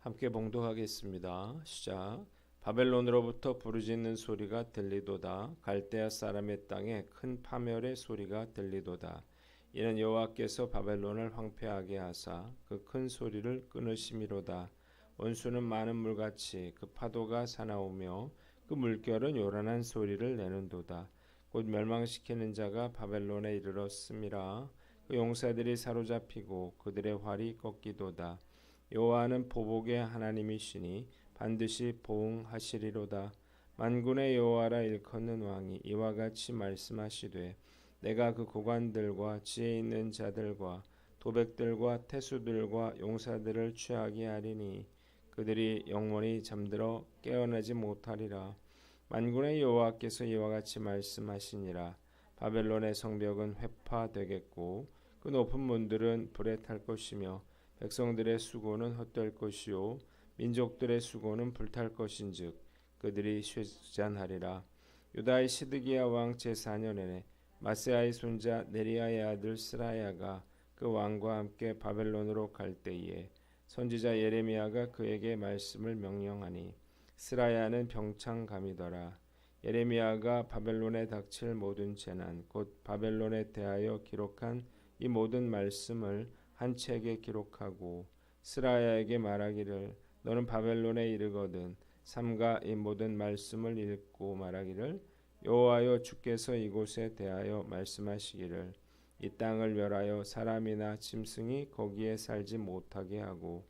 함께 봉독하겠습니다. 시작. 바벨론으로부터 부르짖는 소리가 들리도다. 갈대아 사람의 땅에 큰 파멸의 소리가 들리도다. 이는 여호와께서 바벨론을 황폐하게 하사 그 큰 소리를 끊으심이로다. 원수는 많은 물같이 그 파도가 사나우며 그 물결은 요란한 소리를 내는도다. 곧 멸망시키는 자가 바벨론에 이르렀음이라. 그 용사들이 사로잡히고 그들의 활이 꺾이도다. 여호와는 보복의 하나님이시니 반드시 보응하시리로다. 만군의 여호와라 일컫는 왕이 이와 같이 말씀하시되 내가 그 고관들과 지혜 있는 자들과 도백들과 태수들과 용사들을 취하게 하리니 그들이 영원히 잠들어 깨어나지 못하리라. 만군의 여호와께서 이와 같이 말씀하시니라. 바벨론의 성벽은 회파되겠고 그 높은 문들은 불에 탈 것이며 백성들의 수고는 헛될 것이요 민족들의 수고는 불탈 것인즉 그들이 쇠잔하리라. 유다의 시드기야 왕 제4년에 마세아의 손자 네리야의 아들 스라야가 그 왕과 함께 바벨론으로 갈 때에 선지자 예레미야가 그에게 말씀을 명령하니 스라야는 병창감이더라. 예레미야가 바벨론에 닥칠 모든 재난 곧 바벨론에 대하여 기록한 이 모든 말씀을 한 책에 기록하고 스라야에게 말하기를 너는 바벨론에 이르거든 삼가 이 모든 말씀을 읽고 말하기를 여호와여 주께서 이곳에 대하여 말씀하시기를 이 땅을 멸하여 사람이나 짐승이 거기에 살지 못하게 하고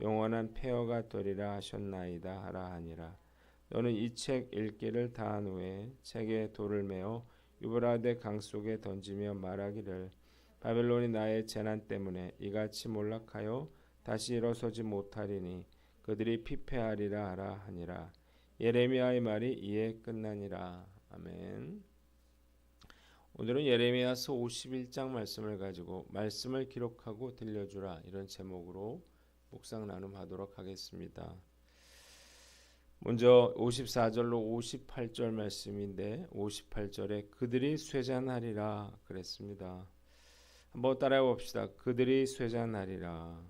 영원한 폐허가 되리라 하셨나이다 하라 하니라. 너는 이 책 읽기를 다한 후에 책에 돌을 메어 유브라데 강 속에 던지며 말하기를 바벨론이 나의 재난 때문에 이같이 몰락하여 다시 일어서지 못하리니 그들이 피폐하리라 하라 하니라. 예레미야의 말이 이에 끝나니라. 아멘. 오늘은 예레미야서 51장 말씀을 가지고 말씀을 기록하고 들려주라 이런 제목으로 묵상 나눔하도록 하겠습니다. 먼저 54절로 58절 말씀인데 58절에 그들이 쇠잔하리라 그랬습니다. 한번 따라해 봅시다. 그들이 쇠잔하리라.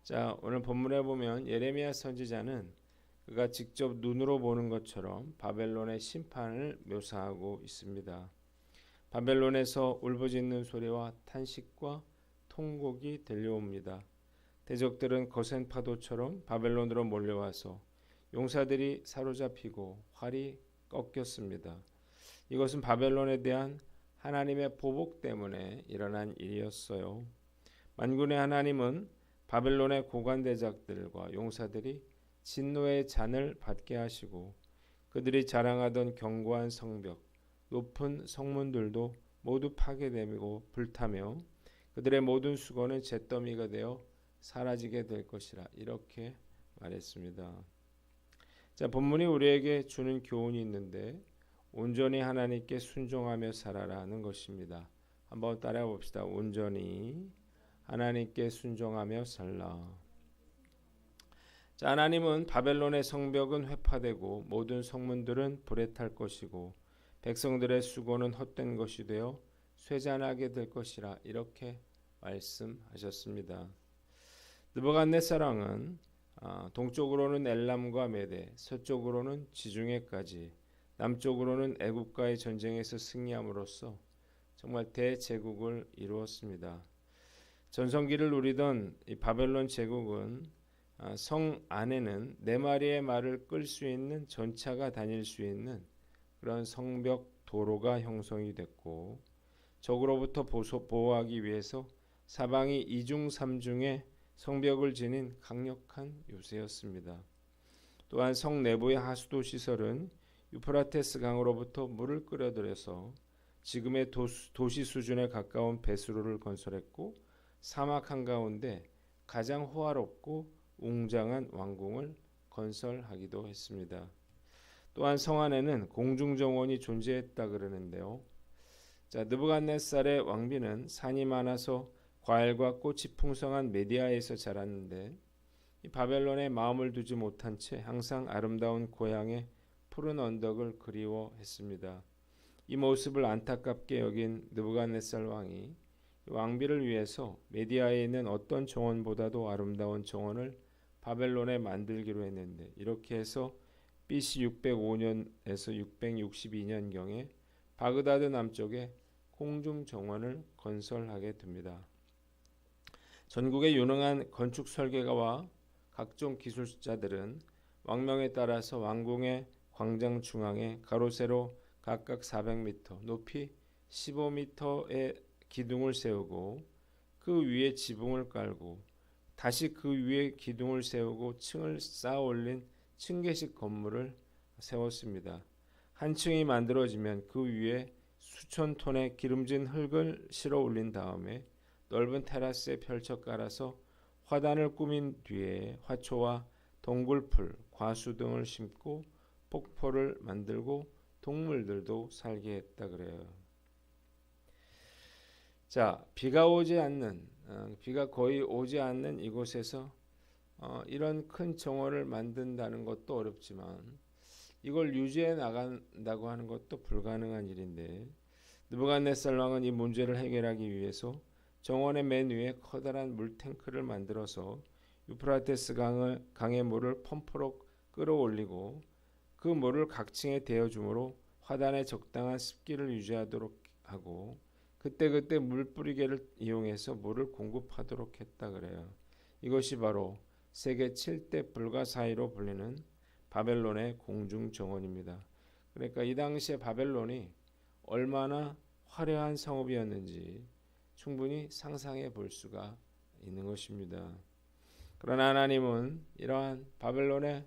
자, 오늘 본문에 보면 예레미야 선지자는 그가 직접 눈으로 보는 것처럼 바벨론의 심판을 묘사하고 있습니다. 바벨론에서 울부짖는 소리와 탄식과 통곡이 들려옵니다. 대적들은 거센 파도처럼 바벨론으로 몰려와서 용사들이 사로잡히고 활이 꺾였습니다. 이것은 바벨론에 대한 하나님의 보복 때문에 일어난 일이었어요. 만군의 하나님은 바벨론의 고관대작들과 용사들이 진노의 잔을 받게 하시고 그들이 자랑하던 견고한 성벽, 높은 성문들도 모두 파괴되고 불타며 그들의 모든 수고는 잿더미가 되어 사라지게 될 것이라 이렇게 말했습니다. 자, 본문이 우리에게 주는 교훈이 있는데 온전히 하나님께 순종하며 살아라는 것입니다. 한번 따라해 봅시다. 온전히 하나님께 순종하며 살라. 자, 하나님은 바벨론의 성벽은 회파되고 모든 성문들은 불에 탈 것이고 백성들의 수고는 헛된 것이 되어 쇠잔하게 될 것이라 이렇게 말씀하셨습니다. 느부갓네살 왕은 동쪽으로는 엘람과 메대, 서쪽으로는 지중해까지, 남쪽으로는 애굽과의 전쟁에서 승리함으로써 정말 대제국을 이루었습니다. 전성기를 누리던 이 바벨론 제국은 성 안에는 4마리의 말을 끌 수 있는 전차가 다닐 수 있는 그런 성벽 도로가 형성이 됐고 적으로부터 보호하기 위해서 사방이 2중 3중의 성벽을 지닌 강력한 요새였습니다. 또한 성 내부의 하수도 시설은 유프라테스 강으로부터 물을 끌어들여서 지금의 도시 수준에 가까운 배수로를 건설했고 사막 한가운데 가장 호화롭고 웅장한 왕궁을 건설하기도 했습니다. 또한 성 안에는 공중정원이 존재했다 그러는데요. 자, 느부갓네살의 왕비는 산이 많아서 과일과 꽃이 풍성한 메디아에서 자랐는데 이 바벨론에 마음을 두지 못한 채 항상 아름다운 고향의 푸른 언덕을 그리워했습니다. 이 모습을 안타깝게 여긴 느부갓네살 왕이 왕비를 위해서 메디아에 있는 어떤 정원보다도 아름다운 정원을 바벨론에 만들기로 했는데 이렇게 해서 BC 605년에서 662년경에 바그다드 남쪽에 공중 정원을 건설하게 됩니다. 전국의 유능한 건축 설계가와 각종 기술자들은 왕명에 따라서 왕궁의 광장 중앙에 가로 세로 각각 400m, 높이 15m의 기둥을 세우고 그 위에 지붕을 깔고 다시 그 위에 기둥을 세우고 층을 쌓아 올린 층계식 건물을 세웠습니다. 한 층이 만들어지면 그 위에 수천 톤의 기름진 흙을 실어 올린 다음에 넓은 테라스에 펼쳐 깔아서 화단을 꾸민 뒤에 화초와 동굴풀, 과수 등을 심고 폭포를 만들고 동물들도 살게 했다 그래요. 자, 비가 거의 오지 않는 이곳에서 이런 큰 정원을 만든다는 것도 어렵지만 이걸 유지해 나간다고 하는 것도 불가능한 일인데 느부갓네살 왕은 이 문제를 해결하기 위해서 정원의 맨 위에 커다란 물탱크를 만들어서 유프라테스 강의 물을 펌프로 끌어올리고 그 물을 각 층에 대어주므로 화단에 적당한 습기를 유지하도록 하고 그때그때 물 뿌리개를 이용해서 물을 공급하도록 했다 그래요. 이것이 바로 세계 7대 불가사의로 불리는 바벨론의 공중 정원입니다. 그러니까 이 당시에 바벨론이 얼마나 화려한 성읍이었는지 충분히 상상해 볼 수가 있는 것입니다. 그러나 하나님은 이러한 바벨론의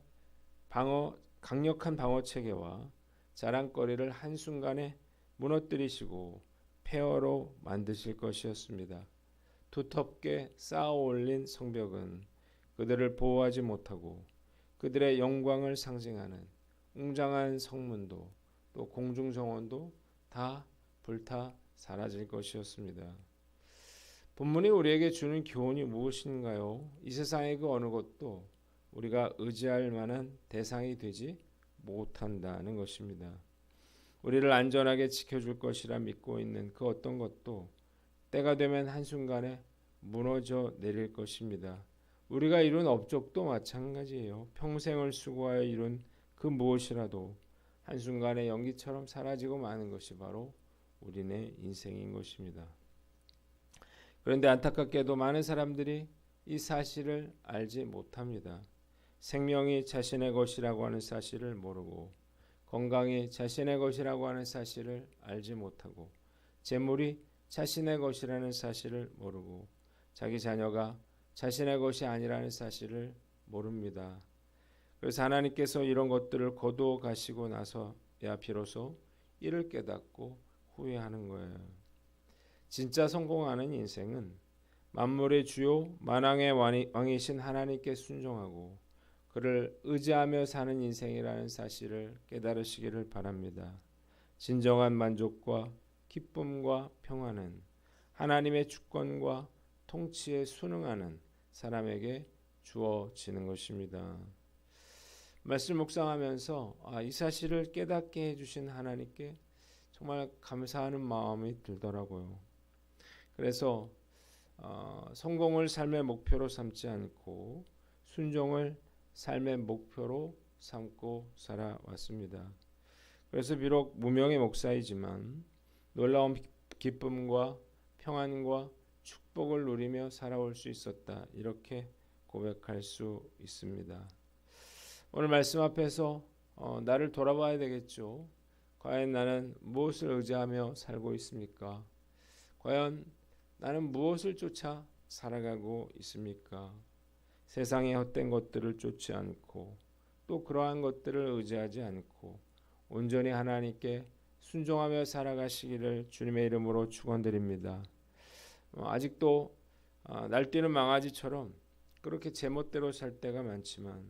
강력한 방어 체계와 자랑거리를 한순간에 무너뜨리시고 폐허로 만드실 것이었습니다. 두텁게 쌓아 올린 성벽은 그들을 보호하지 못하고 그들의 영광을 상징하는 웅장한 성문도 또 공중정원도 다 불타 사라질 것이었습니다. 본문이 우리에게 주는 교훈이 무엇인가요? 이 세상의 그 어느 것도 우리가 의지할 만한 대상이 되지 못한다는 것입니다. 우리를 안전하게 지켜줄 것이라 믿고 있는 그 어떤 것도 때가 되면 한순간에 무너져 내릴 것입니다. 우리가 이룬 업적도 마찬가지예요. 평생을 수고하여 이룬 그 무엇이라도 한순간에 연기처럼 사라지고 마는 것이 바로 우리네 인생인 것입니다. 그런데 안타깝게도 많은 사람들이 이 사실을 알지 못합니다. 생명이 자신의 것이라고 하는 사실을 모르고 건강이 자신의 것이라고 하는 사실을 알지 못하고 재물이 자신의 것이라는 사실을 모르고 자기 자녀가 자신의 것이 아니라는 사실을 모릅니다. 그래서 하나님께서 이런 것들을 거두어 가시고 나서야 비로소 이를 깨닫고 후회하는 거예요. 진짜 성공하는 인생은 만물의 주요 만왕의 왕이신 하나님께 순종하고 그를 의지하며 사는 인생이라는 사실을 깨달으시기를 바랍니다. 진정한 만족과 기쁨과 평안은 하나님의 주권과 통치에 순응하는 사람에게 주어지는 것입니다. 말씀 묵상하면서 이 사실을 깨닫게 해주신 하나님께 정말 감사하는 마음이 들더라고요. 그래서 성공을 삶의 목표로 삼지 않고 순종을 삶의 목표로 삼고 살아왔습니다. 그래서 비록 무명의 목사이지만 놀라운 기쁨과 평안과 축복을 누리며 살아올 수 있었다. 이렇게 고백할 수 있습니다. 오늘 말씀 앞에서 나를 돌아봐야 되겠죠. 과연 나는 무엇을 의지하며 살고 있습니까? 과연 나는 무엇을 쫓아 살아가고 있습니까? 세상의 헛된 것들을 쫓지 않고 또 그러한 것들을 의지하지 않고 온전히 하나님께 순종하며 살아가시기를 주님의 이름으로 축원드립니다. 아직도 날뛰는 망아지처럼 그렇게 제멋대로 살 때가 많지만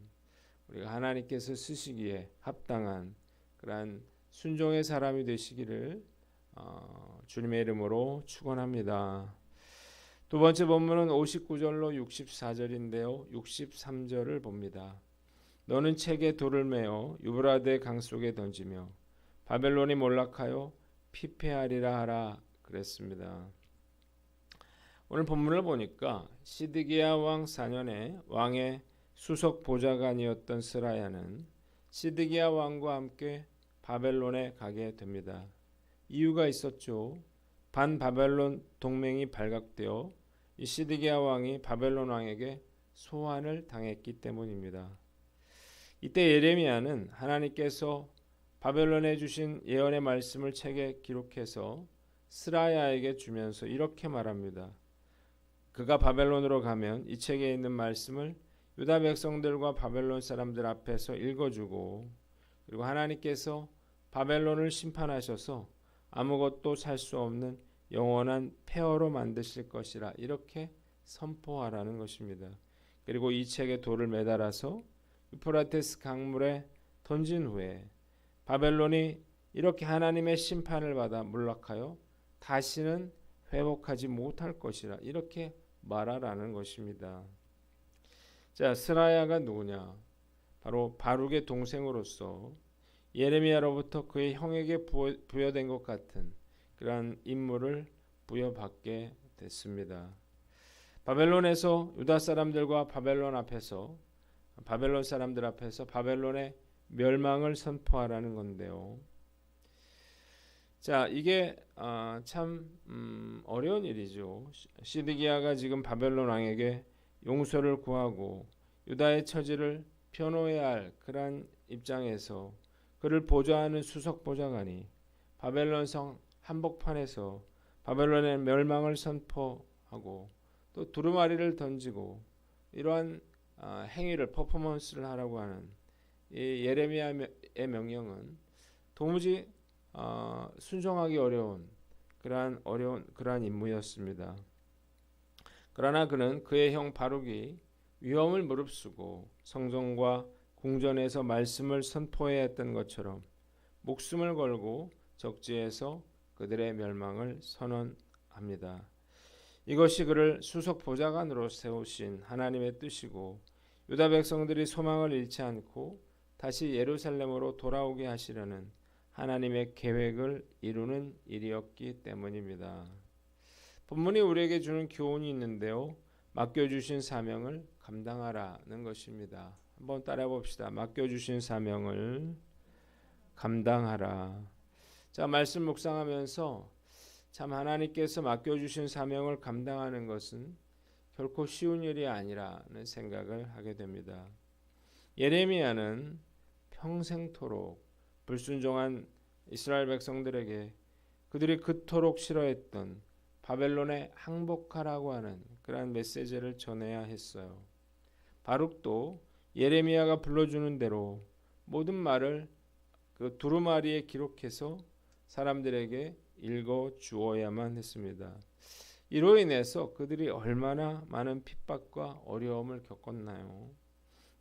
우리가 하나님께서 쓰시기에 합당한 그러한 순종의 사람이 되시기를 주님의 이름으로 축원합니다. 두 번째 본문은 59절로 64절인데요. 63절을 봅니다. 너는 책에 돌을 메어 유브라데 강 속에 던지며 바벨론이 몰락하여 피폐하리라 하라 그랬습니다. 오늘 본문을 보니까 시드기야 왕 4년에 왕의 수석 보좌관이었던 스라야는 시드기야 왕과 함께 바벨론에 가게 됩니다. 이유가 있었죠. 반바벨론 동맹이 발각되어 이 시드기야 왕이 바벨론 왕에게 소환을 당했기 때문입니다. 이때 예레미야는 하나님께서 바벨론에 주신 예언의 말씀을 책에 기록해서 스라야에게 주면서 이렇게 말합니다. 그가 바벨론으로 가면 이 책에 있는 말씀을 유다 백성들과 바벨론 사람들 앞에서 읽어주고, 그리고 하나님께서 바벨론을 심판하셔서 아무것도 살 수 없는 영원한 폐허로 만드실 것이라 이렇게 선포하라는 것입니다. 그리고 이 책에 돌을 매달아서 유프라테스 강물에 던진 후에 바벨론이 이렇게 하나님의 심판을 받아 몰락하여 다시는 회복하지 못할 것이라 이렇게 말하라는 것입니다. 자, 스라야가 누구냐? 바로 바룩의 동생으로서 예레미야로부터 그의 형에게 부여된 것 같은 그러한 임무를 부여받게 됐습니다. 바벨론에서 유다 사람들과 바벨론 사람들 앞에서 바벨론의 멸망을 선포하라는 건데요. 자, 이게 참 어려운 일이죠. 시드기야가 지금 바벨론 왕에게 용서를 구하고 유다의 처지를 변호해야 할 그러한 입장에서 그를 보좌하는 수석 보좌관이 바벨론 성 한복판에서 바벨론의 멸망을 선포하고 또 두루마리를 던지고 이러한 행위를 퍼포먼스를 하라고 하는 이 예레미야의 명령은 도무지 순종하기 어려운 그러한 임무였습니다. 그러나 그는 그의 형 바룩이 위험을 무릅쓰고 성전과 궁전에서 말씀을 선포해야 했던 것처럼 목숨을 걸고 적지에서 그들의 멸망을 선언합니다. 이것이 그를 수석 보좌관으로 세우신 하나님의 뜻이고 유다 백성들이 소망을 잃지 않고 다시 예루살렘으로 돌아오게 하시려는 하나님의 계획을 이루는 일이었기 때문입니다. 본문이 우리에게 주는 교훈이 있는데요. 맡겨주신 사명을 감당하라는 것입니다. 한번 따라해 봅시다. 맡겨주신 사명을 감당하라. 자, 말씀 묵상하면서 참 하나님께서 맡겨주신 사명을 감당하는 것은 결코 쉬운 일이 아니라는 생각을 하게 됩니다. 예레미야는 평생토록 불순종한 이스라엘 백성들에게 그들이 그토록 싫어했던 바벨론에 항복하라고 하는 그러한 메시지를 전해야 했어요. 바룩도 예레미야가 불러주는 대로 모든 말을 그 두루마리에 기록해서 사람들에게 읽어 주어야만 했습니다. 이로 인해서 그들이 얼마나 많은 핍박과 어려움을 겪었나요?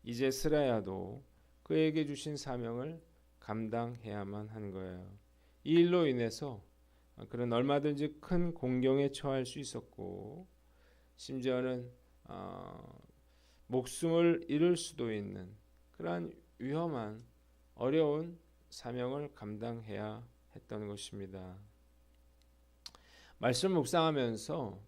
이제 스라야도 그에게 주신 사명을 감당해야만 한 거예요. 이 일로 인해서 그는 얼마든지 큰 공경에 처할 수 있었고 심지어는 목숨을 잃을 수도 있는 그러한 위험한 어려운 사명을 감당해야 했던 것입니다. 말씀 묵상하면서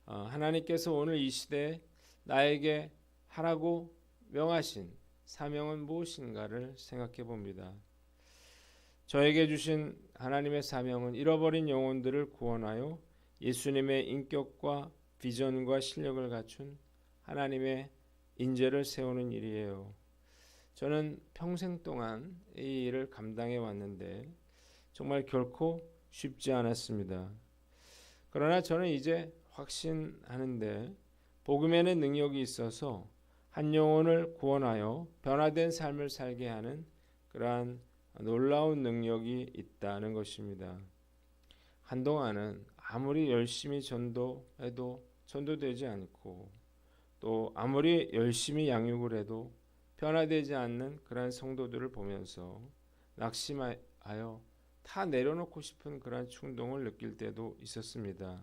하나님께서 오늘 이 시대에 나에게 하라고 명하신 사명은 무엇인가를 생각해 봅니다. 저에게 주신 하나님의 사명은 잃어버린 영혼들을 구원하여 예수님의 인격과 비전과 실력을 갖춘 하나님의 인재를 세우는 일이에요. 저는 평생 동안 이 일을 감당해 왔는데 정말 결코 쉽지 않았습니다. 그러나 저는 이제 확신하는데 복음에는 능력이 있어서 한 영혼을 구원하여 변화된 삶을 살게 하는 그러한 놀라운 능력이 있다는 것입니다. 한동안은 아무리 열심히 전도해도 전도되지 않고 또 아무리 열심히 양육을 해도 변화되지 않는 그러한 성도들을 보면서 낙심하여 다 내려놓고 싶은 그러한 충동을 느낄 때도 있었습니다.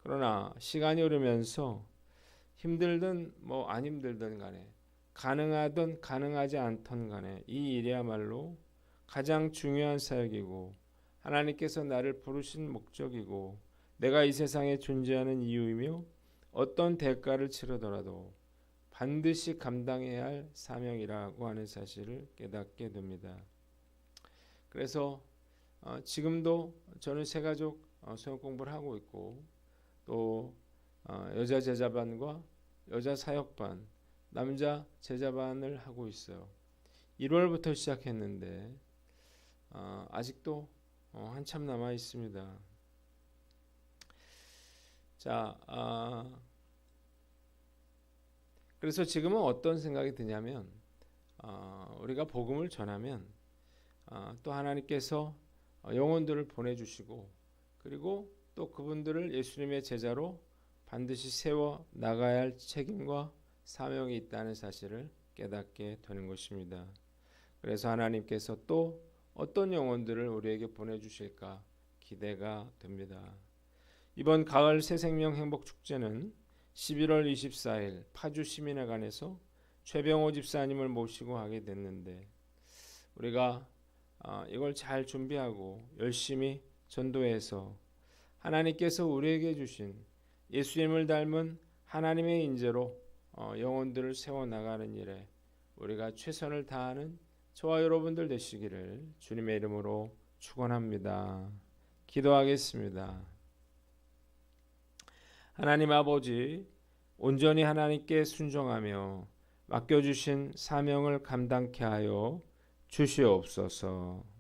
그러나 시간이 흐르면서 힘들든 안 힘들든 간에 가능하든 가능하지 않든 간에 이 일이야말로 가장 중요한 사역이고 하나님께서 나를 부르신 목적이고 내가 이 세상에 존재하는 이유이며 어떤 대가를 치르더라도 반드시 감당해야 할 사명이라고 하는 사실을 깨닫게 됩니다. 그래서 지금도 저는 새가족 수영 공부를 하고 있고 또 여자 제자반과 여자 사역반, 남자 제자반을 하고 있어요. 1월부터 시작했는데 아직도 한참 남아 있습니다. 자, 그래서 지금은 어떤 생각이 드냐면 우리가 복음을 전하면 또 하나님께서 영혼들을 보내주시고 그리고 또 그분들을 예수님의 제자로 반드시 세워 나가야 할 책임과 사명이 있다는 사실을 깨닫게 되는 것입니다. 그래서 하나님께서 또 어떤 영혼들을 우리에게 보내주실까 기대가 됩니다. 이번 가을 새생명 행복축제는 11월 24일 파주 시민회관에서 최병호 집사님을 모시고 하게 됐는데 우리가 이걸 잘 준비하고 열심히 전도해서 하나님께서 우리에게 주신 예수님을 닮은 하나님의 인재로 영혼들을 세워나가는 일에 우리가 최선을 다하는 저와 여러분들 되시기를 주님의 이름으로 축원합니다. 기도하겠습니다. 하나님 아버지, 온전히 하나님께 순종하며 맡겨주신 사명을 감당케 하여 주시옵소서.